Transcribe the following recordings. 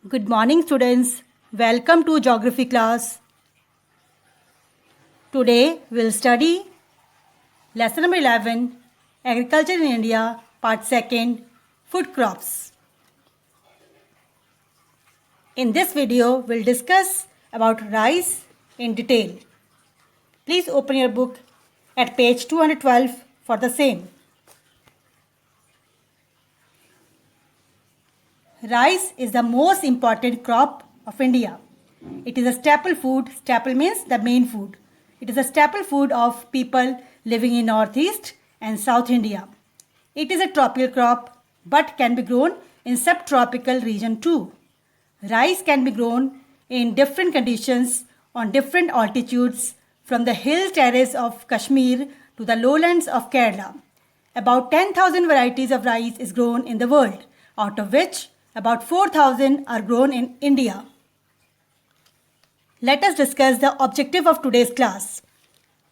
Good morning, students. Welcome to Geography class. Today we'll study lesson number 11, Agriculture in India, part 2, Food Crops. In this video, we'll discuss about rice in detail. Please open your book at page 212 for the same. Rice is the most important crop of India. It is a staple food. Staple means the main food. It is a staple food of people living in Northeast and South India. It is a tropical crop but can be grown in subtropical region too. Rice can be grown in different conditions on different altitudes from the hill terrace of Kashmir to the lowlands of Kerala. About 10,000 varieties of rice is grown in the world, out of which about 4,000 are grown in India. Let us discuss the objective of today's class.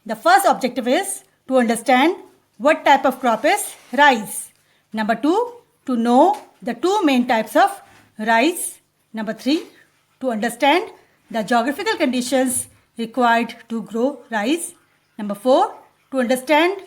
The first objective is to understand what type of crop is rice. Number 2, to know the two main types of rice. Number 3, to understand the geographical conditions required to grow rice. Number 4, to understand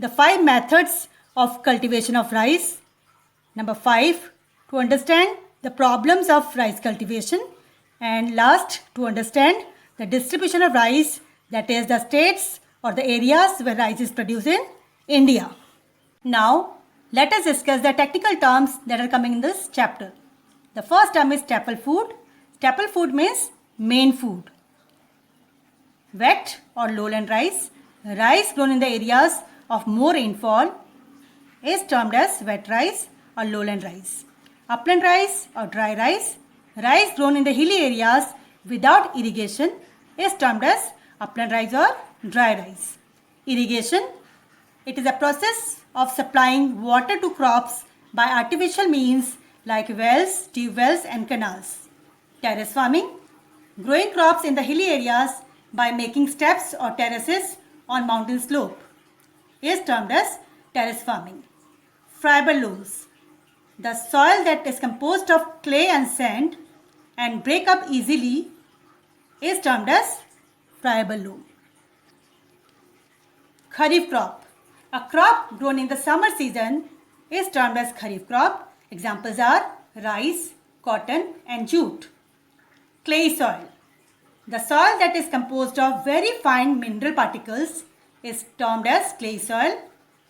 the 5 methods of cultivation of rice. Number 5, to understand the problems of rice cultivation. And last, to understand the distribution of rice, that is the states or the areas where rice is produced in India. Now, let us discuss the technical terms that are coming in this chapter. The first term is staple food. Staple food means main food. Wet or lowland rice. Rice grown in the areas of more rainfall is termed as wet rice or lowland rice. Upland rice or dry rice. Rice grown in the hilly areas without irrigation is termed as upland rice or dry rice. Irrigation. It is a process of supplying water to crops by artificial means like wells, tube wells and canals. Terrace farming. Growing crops in the hilly areas by making steps or terraces on mountain slope is termed as terrace farming. Friable loams. The soil that is composed of clay and sand and break up easily is termed as friable loam. Kharif crop. A crop grown in the summer season is termed as kharif crop. Examples are rice, cotton and jute. Clay soil. The soil that is composed of very fine mineral particles is termed as clay soil.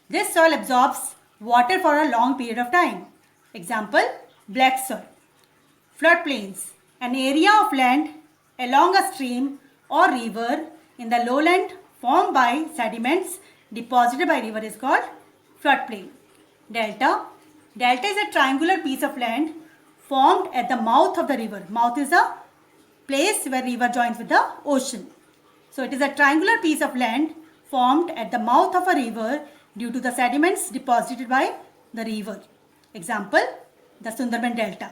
This soil absorbs water for a long period of time. Example, black soil. Floodplains. An area of land along a stream or river in the lowland formed by sediments deposited by river is called floodplain. Delta. Delta is a triangular piece of land formed at the mouth of the river. Mouth is a place where river joins with the ocean. So it is a triangular piece of land formed at the mouth of a river due to the sediments deposited by the river. Example, the Sundarban Delta.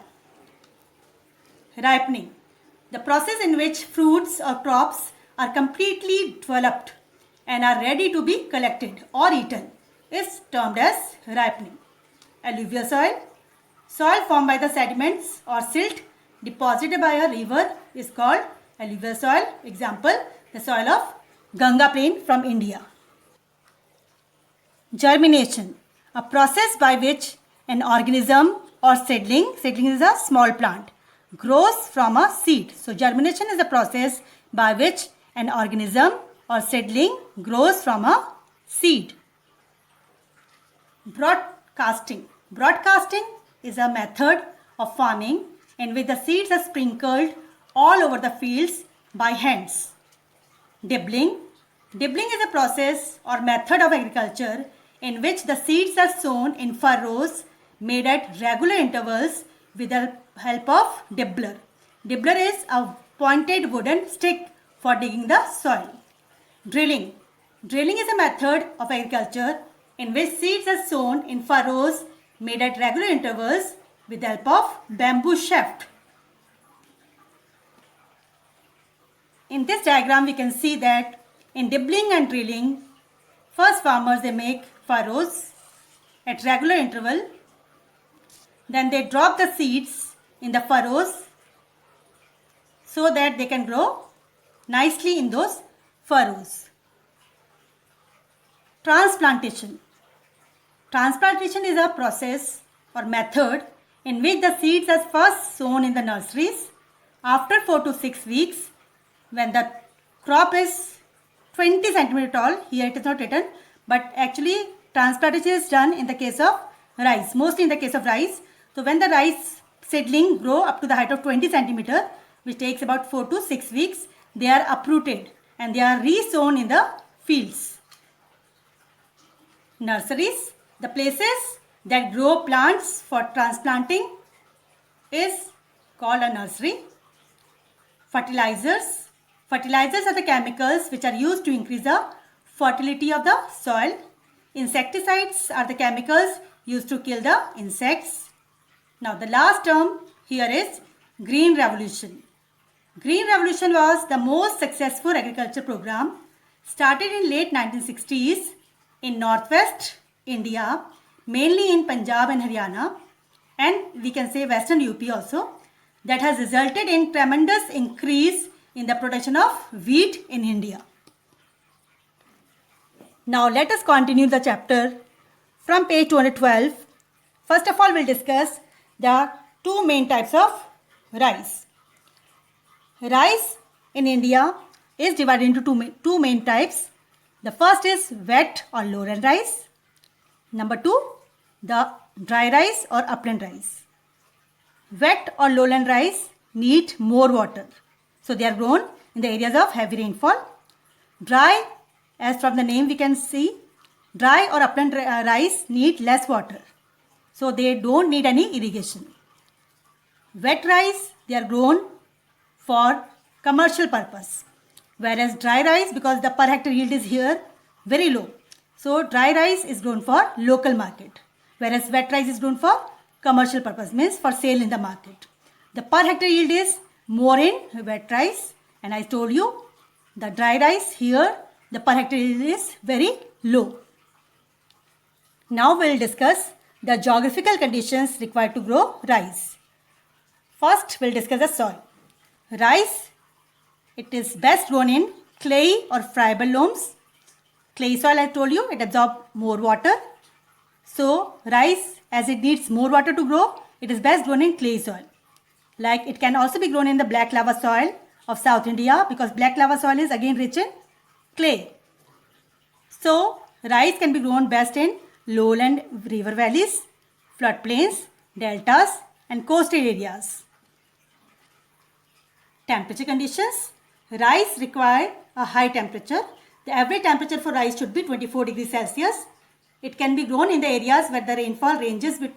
Ripening. The process in which fruits or crops are completely developed and are ready to be collected or eaten is termed as ripening. Alluvial soil. Soil formed by the sediments or silt deposited by a river is called alluvial soil. Example, the soil of Ganga plain from India. Germination. A process by which an organism or seedling is a small plant, grows from a seed. So germination is a process by which an organism or seedling grows from a seed. Broadcasting. Broadcasting is a method of farming in which the seeds are sprinkled all over the fields by hands. Dibbling. Dibbling is a process or method of agriculture in which the seeds are sown in furrows made at regular intervals with the help of dibbler. Dibbler is a pointed wooden stick for digging the soil. Drilling. Drilling is a method of agriculture in which seeds are sown in furrows made at regular intervals with the help of bamboo shaft. In this diagram we can see that in dibbling and drilling, first farmers they make furrows at regular interval. Then they drop the seeds in the furrows so that they can grow nicely in those furrows. Transplantation. Transplantation is a process or method in which the seeds are first sown in the nurseries. After 4 to 6 weeks, when the crop is 20 centimeter tall, here it is not written, but actually transplantation is done in the case of rice, mostly in the case of rice. So when the rice seedling grow up to the height of 20 centimeter, which takes about 4 to 6 weeks, they are uprooted and they are re-sown in the fields. Nurseries, the places that grow plants for transplanting, is called a nursery. Fertilizers. Fertilizers are the chemicals which are used to increase the fertility of the soil. Insecticides are the chemicals used to kill the insects. Now the last term here is Green Revolution. Green Revolution was the most successful agriculture program started in late 1960s in northwest India, mainly in Punjab and Haryana, and we can say western UP also, that has resulted in tremendous increase in the production of wheat in India. Now let us continue the chapter from page 212. First of all, we'll discuss the two main types of rice. Rice in India is divided into two main types. The first is wet or lowland rice. Number two, the dry rice or upland rice. Wet or lowland rice need more water. So they are grown in the areas of heavy rainfall. Dry, as from the name we can see, dry or upland rice need less water. So they don't need any irrigation. Wet rice, they are grown for commercial purpose. Whereas dry rice, because the per hectare yield is here very low. So dry rice is grown for local market. Whereas wet rice is grown for commercial purpose, means for sale in the market. The per hectare yield is more in wet rice, and I told you the dry rice here the per hectare yield is very low. Now we will discuss the geographical conditions required to grow rice. First we will discuss the soil. Rice, it is best grown in clay or friable loams. Clay soil, I told you, it absorbs more water. So rice, as it needs more water to grow, it is best grown in clay soil. Like it can also be grown in the black lava soil of South India, because black lava soil is again rich in clay. So rice can be grown best in lowland river valleys, floodplains, deltas and coastal areas. Temperature conditions. Rice require a high temperature. The average temperature for rice should be 24 degrees Celsius. It can be grown in the areas where the rainfall ranges between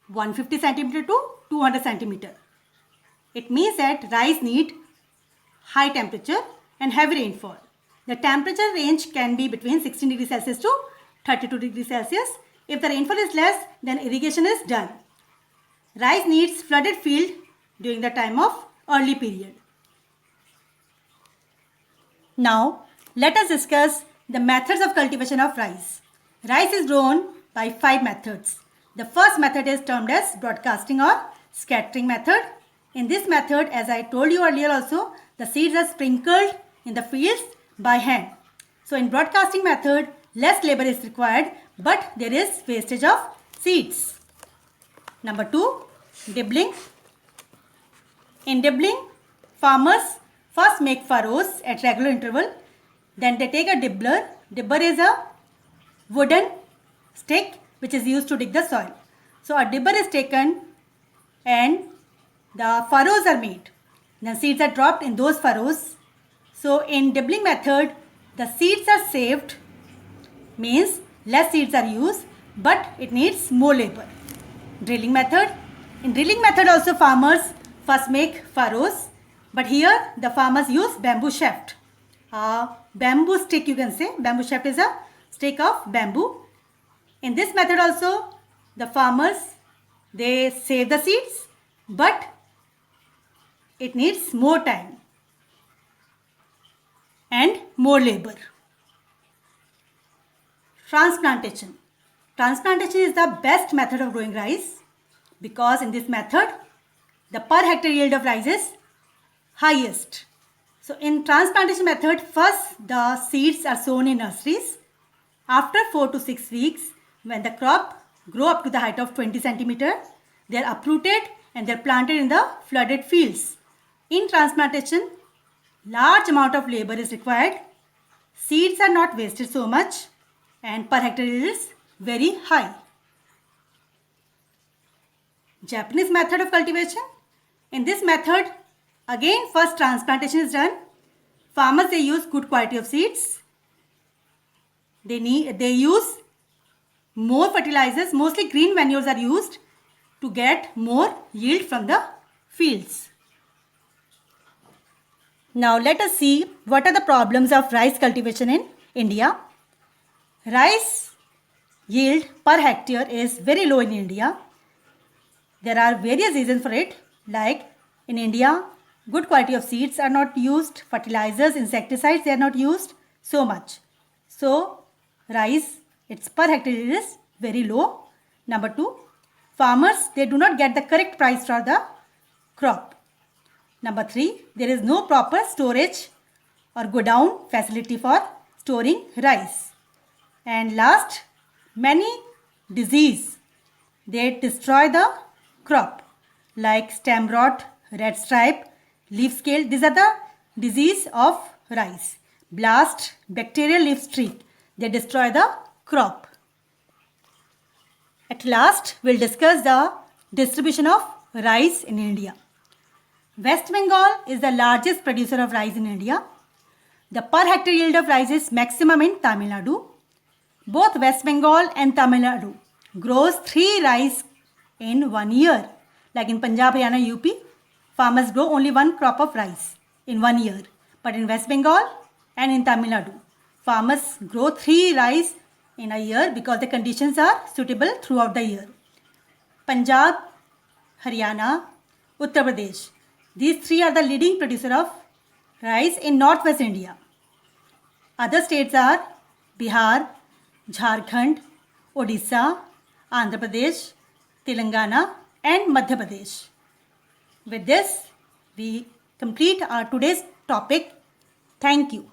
150 centimeter to 200 centimeter. It means that rice need high temperature and heavy rainfall. The temperature range can be between 16 degrees Celsius to 32 degrees Celsius. If the rainfall is less, then irrigation is done. Rice needs flooded field during the time of early period. Now, let us discuss the methods of cultivation of rice. Rice is grown by 5 methods. The first method is termed as broadcasting or scattering method. In this method, as I told you earlier also, the seeds are sprinkled in the fields by hand. So in broadcasting method, less labor is required, but there is wastage of seeds. Number 2, dibbling. In dibbling, farmers first make furrows at regular interval. Then they take a dibbler. Dibber is a wooden stick which is used to dig the soil. So a dibber is taken and the furrows are made. Then seeds are dropped in those furrows. So in dibbling method, the seeds are saved, means less seeds are used, but it needs more labor. Drilling method. In drilling method also farmers first make furrows, but here the farmers use bamboo shaft. Bamboo stick, you can say. Bamboo shaft is a stick of bamboo. In this method also the farmers, they save the seeds, but it needs more time and more labor. Transplantation. Transplantation is the best method of growing rice, because in this method the per hectare yield of rice is highest. So in transplantation method, first the seeds are sown in nurseries. After 4 to 6 weeks, when the crop grow up to the height of 20 centimeter, they are uprooted and they are planted in the flooded fields. In transplantation, large amount of labor is required. Seeds are not wasted so much and per hectare yield is very high. Japanese method of cultivation. In this method, again first transplantation is done. Farmers, they use good quality of seeds. They use more fertilizers, mostly green manures are used to get more yield from the fields. Now let us see what are the problems of rice cultivation in India. Rice yield per hectare is very low in India. There are various reasons for it, like in India, good quality of seeds are not used, fertilizers, insecticides, they are not used so much. So rice, its per hectare is very low. Number 2, farmers, they do not get the correct price for the crop. Number 3, there is no proper storage or go down facility for storing rice. And last, many disease, they destroy the crop like stem rot, red stripe, leaf scale. These are the disease of rice. Blast, bacterial leaf streak, they destroy the crop. At last, we'll discuss the distribution of rice in India. West Bengal is the largest producer of rice in India. The per hectare yield of rice is maximum in Tamil Nadu. Both West Bengal and Tamil Nadu grows 3 rice in 1 year. Like in Punjab, Haryana, UP, farmers grow only 1 crop of rice in 1 year. But in West Bengal and in Tamil Nadu, farmers grow 3 rice in a year because the conditions are suitable throughout the year. Punjab, Haryana, Uttar Pradesh, these 3 are the leading producer of rice in northwest India. Other states are Bihar, Jharkhand, Odisha, Andhra Pradesh, Telangana and Madhya Pradesh. With this, we complete our today's topic. Thank you.